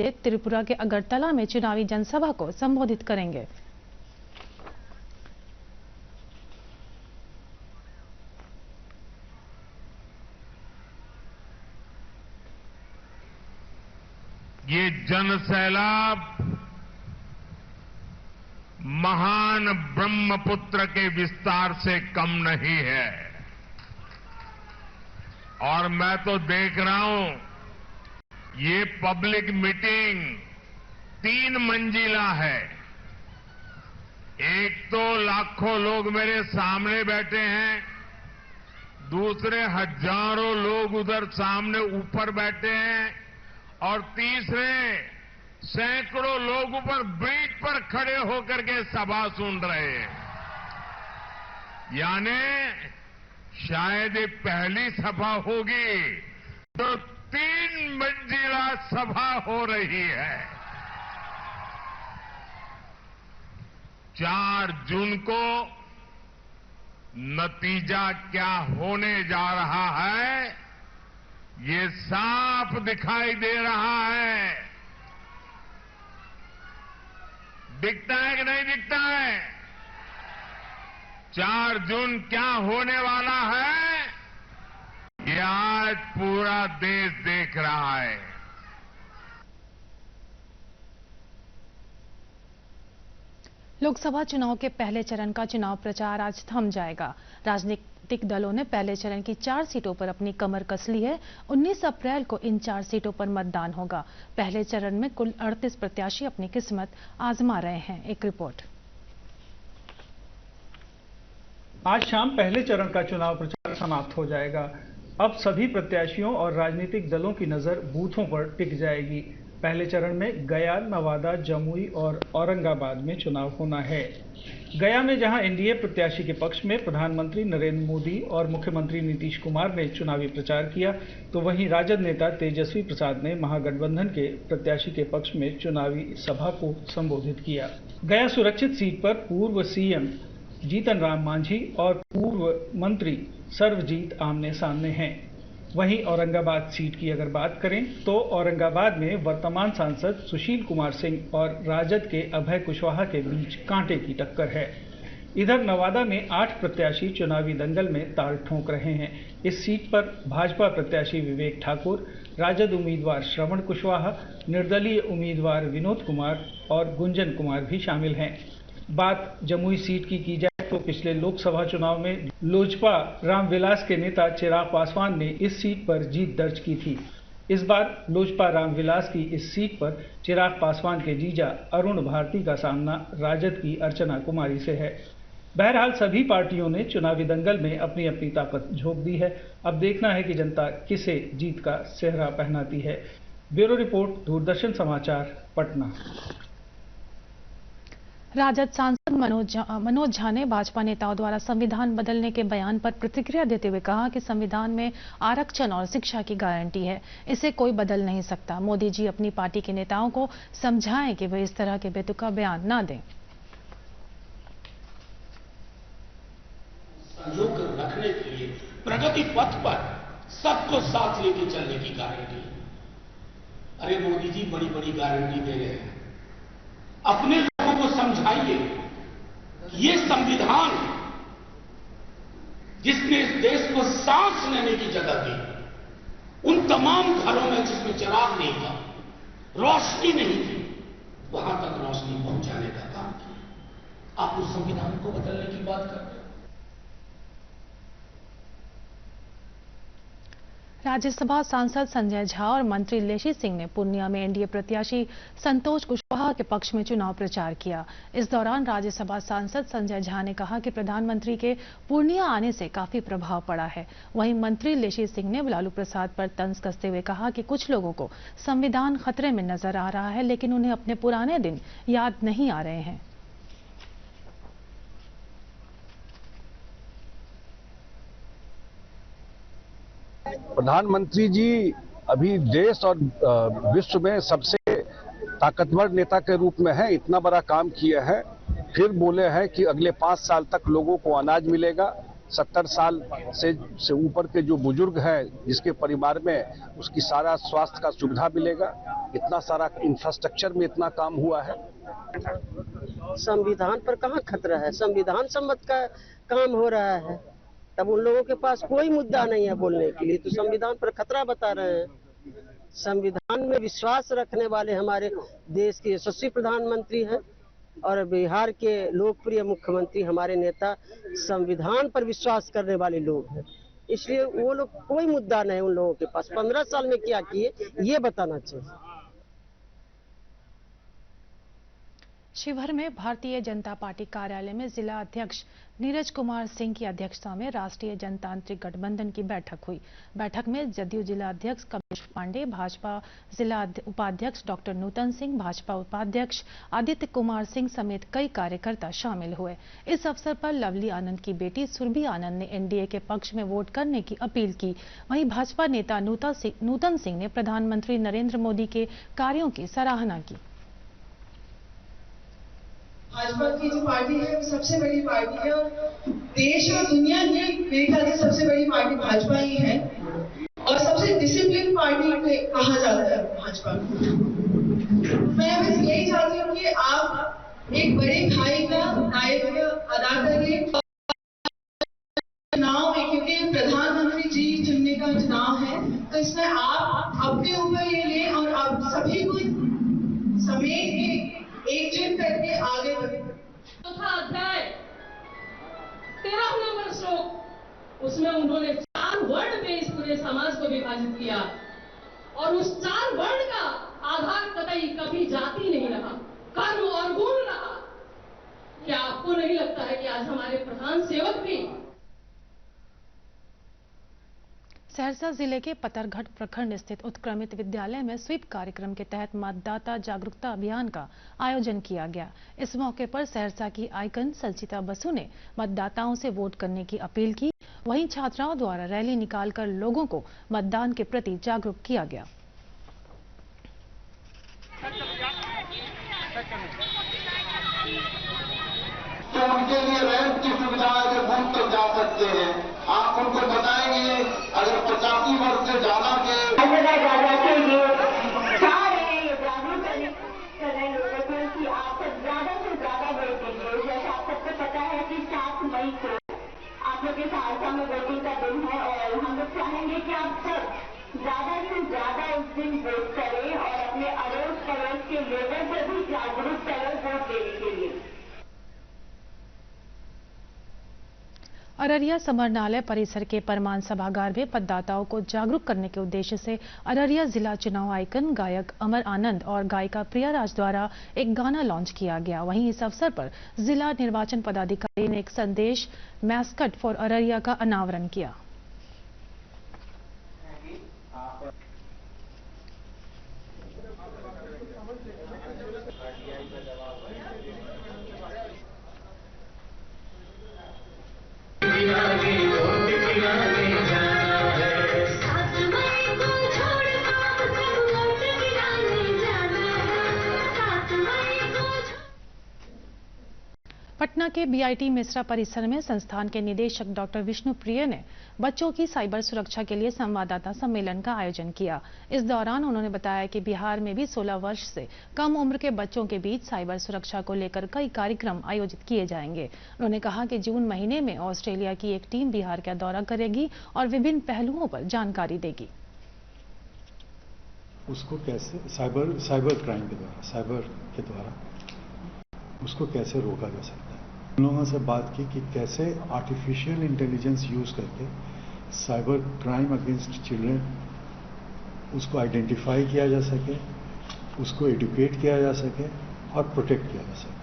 बजे त्रिपुरा के अगरतला में चुनावी जनसभा को संबोधित करेंगे। ये जनसैलाब महान ब्रह्मपुत्र के विस्तार से कम नहीं है और मैं तो देख रहा हूं ये पब्लिक मीटिंग 3 मंजिला है। एक तो लाखों लोग मेरे सामने बैठे हैं, दूसरे हजारों लोग उधर सामने ऊपर बैठे हैं और तीसरे सैकड़ों लोग ऊपर ब्रिज पर खड़े होकर के सभा सुन रहे हैं। यानी शायद ये पहली सभा होगी तो 3 मंजिला सभा हो रही है। 4 जून को नतीजा क्या होने जा रहा है ये साफ दिखाई दे रहा है। दिखता है कि नहीं दिखता है? 4 जून क्या होने वाला है ये आज पूरा देश देख रहा है। लोकसभा चुनाव के पहले चरण का चुनाव प्रचार आज थम जाएगा। राजनीतिक दलों ने पहले चरण की 4 सीटों पर अपनी कमर कस ली है। 19 अप्रैल को इन 4 सीटों पर मतदान होगा। पहले चरण में कुल 38 प्रत्याशी अपनी किस्मत आजमा रहे हैं। एक रिपोर्ट। आज शाम पहले चरण का चुनाव प्रचार समाप्त हो जाएगा। अब सभी प्रत्याशियों और राजनीतिक दलों की नजर बूथों पर टिक जाएगी। पहले चरण में गया, नवादा, जमुई और औरंगाबाद में चुनाव होना है। गया में जहां एनडीए प्रत्याशी के पक्ष में प्रधानमंत्री नरेंद्र मोदी और मुख्यमंत्री नीतीश कुमार ने चुनावी प्रचार किया, तो वहीं राजद नेता तेजस्वी प्रसाद ने महागठबंधन के प्रत्याशी के पक्ष में चुनावी सभा को संबोधित किया। गया सुरक्षित सीट पर पूर्व सीएम जीतन राम मांझी और पूर्व मंत्री सर्वजीत आमने सामने हैं। वहीं औरंगाबाद सीट की अगर बात करें तो औरंगाबाद में वर्तमान सांसद सुशील कुमार सिंह और राजद के अभय कुशवाहा के बीच कांटे की टक्कर है। इधर नवादा में 8 प्रत्याशी चुनावी दंगल में ताल ठोंक रहे हैं। इस सीट पर भाजपा प्रत्याशी विवेक ठाकुर, राजद उम्मीदवार श्रवण कुशवाहा, निर्दलीय उम्मीदवार विनोद कुमार और गुंजन कुमार भी शामिल हैं। बात जमुई सीट की जाए तो पिछले लोकसभा चुनाव में लोजपा रामविलास के नेता चिराग पासवान ने इस सीट पर जीत दर्ज की थी। इस बार लोजपा रामविलास की इस सीट पर चिराग पासवान के जीजा अरुण भारती का सामना राजद की अर्चना कुमारी से है। बहरहाल सभी पार्टियों ने चुनावी दंगल में अपनी अपनी ताकत झोंक दी है। अब देखना है कि जनता किसे जीत का सेहरा पहनाती है। ब्यूरो रिपोर्ट, दूरदर्शन समाचार, पटना। राजद सांसद मनोज झा ने भाजपा नेताओं द्वारा संविधान बदलने के बयान पर प्रतिक्रिया देते हुए कहा कि संविधान में आरक्षण और शिक्षा की गारंटी है, इसे कोई बदल नहीं सकता। मोदी जी अपनी पार्टी के नेताओं को समझाएं कि वे इस तरह के बेतुका बयान न दें। संजोग रखने के लिए प्रगति पथ पर सबको साथ लेके चलने की गारंटी। अरे मोदी जी बड़ी बड़ी गारंटी दे रहे हैं, अपने लोगों को समझाइए ये संविधान जिसने इस देश को सांस लेने की जगह दी, उन तमाम घरों में जिसमें चिराग नहीं था, रोशनी नहीं थी, वहां तक रोशनी पहुंचाने का काम किया। आप उस संविधान को बदलने की बात कर रहे हैं। राज्यसभा सांसद संजय झा और मंत्री लेशी सिंह ने पूर्णिया में एनडीए प्रत्याशी संतोष कुशवाहा के पक्ष में चुनाव प्रचार किया। इस दौरान राज्यसभा सांसद संजय झा ने कहा कि प्रधानमंत्री के पूर्णिया आने से काफी प्रभाव पड़ा है। वहीं मंत्री लेशी सिंह ने लालू प्रसाद पर तंज कसते हुए कहा कि कुछ लोगों को संविधान खतरे में नजर आ रहा है, लेकिन उन्हें अपने पुराने दिन याद नहीं आ रहे हैं। प्रधानमंत्री जी अभी देश और विश्व में सबसे ताकतवर नेता के रूप में है, इतना बड़ा काम किए हैं। फिर बोले हैं कि अगले 5 साल तक लोगों को अनाज मिलेगा, 70 साल से ऊपर के जो बुजुर्ग हैं, जिसके परिवार में उसकी सारा स्वास्थ्य का सुविधा मिलेगा। इतना सारा इंफ्रास्ट्रक्चर में इतना काम हुआ है। संविधान पर कहाँ खतरा है? संविधान सम्मत का काम हो रहा है, तब उन लोगों के पास कोई मुद्दा नहीं है बोलने के लिए, तो संविधान पर खतरा बता रहे हैं। संविधान में विश्वास रखने वाले हमारे देश के यशस्वी प्रधानमंत्री हैं और बिहार के लोकप्रिय मुख्यमंत्री, हमारे नेता संविधान पर विश्वास करने वाले लोग हैं। इसलिए वो लोग, कोई मुद्दा नहीं उन लोगों के पास। 15 साल में क्या किए ये बताना चाहिए। शिवहर में भारतीय जनता पार्टी कार्यालय में जिला अध्यक्ष नीरज कुमार सिंह की अध्यक्षता में राष्ट्रीय जनतांत्रिक गठबंधन की बैठक हुई। बैठक में जदयू जिला अध्यक्ष कमलेश पांडे, भाजपा जिला उपाध्यक्ष डॉक्टर नूतन सिंह, भाजपा उपाध्यक्ष आदित्य कुमार सिंह समेत कई कार्यकर्ता शामिल हुए। इस अवसर पर लवली आनंद की बेटी सुरभि आनंद ने एनडीए के पक्ष में वोट करने की अपील की। वहीं भाजपा नेता नूतन सिंह ने प्रधानमंत्री नरेंद्र मोदी के कार्यों की सराहना की। भाजपा की जो पार्टी है वो सबसे बड़ी पार्टी है और देश और दुनिया में मेरे ख्याल से सबसे बड़ी पार्टी भाजपा ही है और सबसे डिसिप्लिन पार्टी कहा जाता है भाजपा को। मैं बस यही चाहती हूँ कि आप एक बड़े भाई का दायित्व अदा करिए। चुनाव में, क्योंकि प्रधानमंत्री जी चुनने का चुनाव है, तो इसमें आप अपने ऊपर ये लें और आप सभी को समेत के एकजुट करके आगे बढ़े। चौथा अध्याय 13 नंबर श्लोक, उसमें उन्होंने 4 वर्ड पे इस पूरे समाज को विभाजित किया और उस 4 वर्ड का आधार कतई कभी जाति नहीं रहा, कर्म और गुण रहा। क्या आपको नहीं लगता है कि आज हमारे प्रधान सेवक भी? सहरसा जिले के पतरघट प्रखंड स्थित उत्क्रमित विद्यालय में स्वीप कार्यक्रम के तहत मतदाता जागरूकता अभियान का आयोजन किया गया। इस मौके पर सहरसा की आइकन संचिता बसु ने मतदाताओं से वोट करने की अपील की। वहीं छात्राओं द्वारा रैली निकालकर लोगों को मतदान के प्रति जागरूक किया गया। तो उनके लिए रैंप की सुविधा अगर बूथ तक जा सकते हैं, आप उनको बताएंगे अगर 85 वर्ष से ज्यादा के ये जागरूक कर रहे लोगों को कि आप ज्यादा से ज्यादा वोट दीजिए। जैसे आप सबको पता है कि 7 मई को आप लोग के सहरसा में वोटिंग का दिन है और हम लोग चाहेंगे कि आप सब ज्यादा से ज्यादा उस दिन वोट करें और अपने अड़ोस पड़ोस के लोगों को भी जागरूक करें वोट देने के लिए। अररिया समरनालय परिसर के परमान सभागार में मतदाताओं को जागरूक करने के उद्देश्य से अररिया जिला चुनाव आइकन गायक अमर आनंद और गायिका प्रिया राज द्वारा एक गाना लॉन्च किया गया। वहीं इस अवसर पर जिला निर्वाचन पदाधिकारी ने एक संदेश मैस्कट फॉर अररिया का अनावरण किया। पटना के बीआईटी मिश्रा परिसर में संस्थान के निदेशक डॉक्टर विष्णु प्रिय ने बच्चों की साइबर सुरक्षा के लिए संवाददाता सम्मेलन का आयोजन किया। इस दौरान उन्होंने बताया कि बिहार में भी 16 वर्ष से कम उम्र के बच्चों के बीच साइबर सुरक्षा को लेकर कई कार्यक्रम आयोजित किए जाएंगे। उन्होंने कहा कि जून महीने में ऑस्ट्रेलिया की एक टीम बिहार का दौरा करेगी और विभिन्न पहलुओं पर जानकारी देगी। उसको कैसे साइबर क्राइम के द्वारा, साइबर के द्वारा उसको कैसे रोका जा सकता है। उन लोगों से बात की कि कैसे आर्टिफिशियल इंटेलिजेंस यूज करके साइबर क्राइम अगेंस्ट चिल्ड्रन उसको आइडेंटिफाई किया जा सके, उसको एडुकेट किया जा सके और प्रोटेक्ट किया जा सके।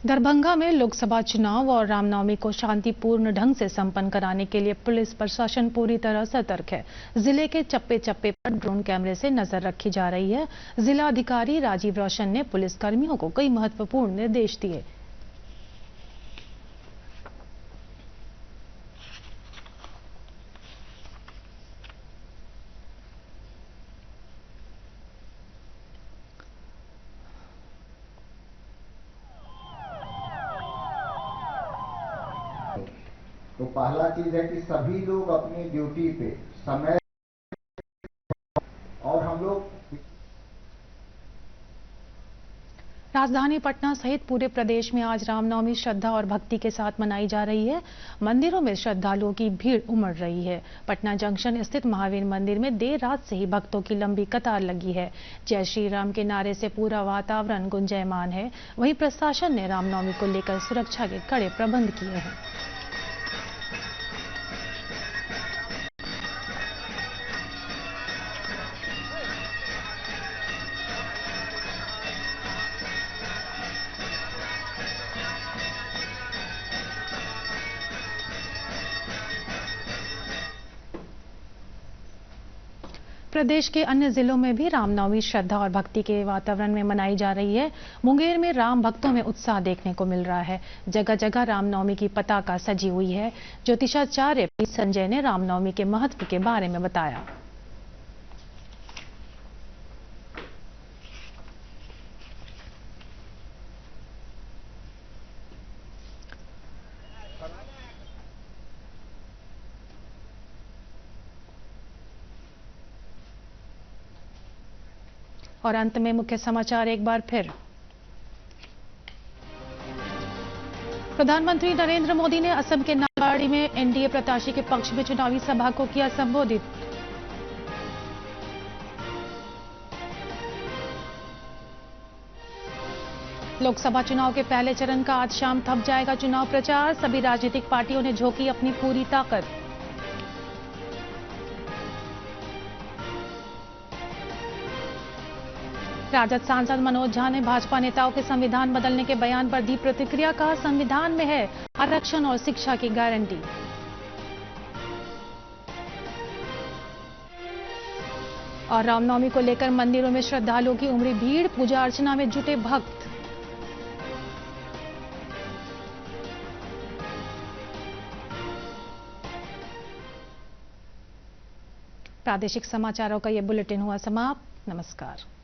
दरभंगा में लोकसभा चुनाव और रामनवमी को शांतिपूर्ण ढंग से संपन्न कराने के लिए पुलिस प्रशासन पूरी तरह सतर्क है। जिले के चप्पे चप्पे पर ड्रोन कैमरे से नजर रखी जा रही है। जिला अधिकारी राजीव रोशन ने पुलिस कर्मियों को कई महत्वपूर्ण निर्देश दिए। तो पहला चीज है कि सभी लोग अपनी ड्यूटी पे समय, और हम लोग राजधानी पटना सहित पूरे प्रदेश में आज रामनवमी श्रद्धा और भक्ति के साथ मनाई जा रही है। मंदिरों में श्रद्धालुओं की भीड़ उमड़ रही है। पटना जंक्शन स्थित महावीर मंदिर में देर रात से ही भक्तों की लंबी कतार लगी है। जय श्री राम के नारे से पूरा वातावरण गुंजायमान है। वहीं प्रशासन ने रामनवमी को लेकर सुरक्षा के कड़े प्रबंध किए हैं। प्रदेश के अन्य जिलों में भी रामनवमी श्रद्धा और भक्ति के वातावरण में मनाई जा रही है। मुंगेर में राम भक्तों में उत्साह देखने को मिल रहा है। जगह जगह रामनवमी की पताका सजी हुई है। ज्योतिषाचार्य पी संजय ने रामनवमी के महत्व के बारे में बताया। और अंत में मुख्य समाचार एक बार फिर। प्रधानमंत्री नरेंद्र मोदी ने असम के नागाड़ी में एनडीए प्रत्याशी के पक्ष में चुनावी सभा को किया संबोधित। लोकसभा चुनाव के पहले चरण का आज शाम थम जाएगा चुनाव प्रचार। सभी राजनीतिक पार्टियों ने झोंकी अपनी पूरी ताकत। राजद सांसद मनोज झा ने भाजपा नेताओं के संविधान बदलने के बयान पर दी प्रतिक्रिया। कहा, संविधान में है आरक्षण और शिक्षा की गारंटी। और रामनवमी को लेकर मंदिरों में श्रद्धालुओं की उमड़ी भीड़। पूजा अर्चना में जुटे भक्त। प्रादेशिक समाचारों का यह बुलेटिन हुआ समाप्त। नमस्कार।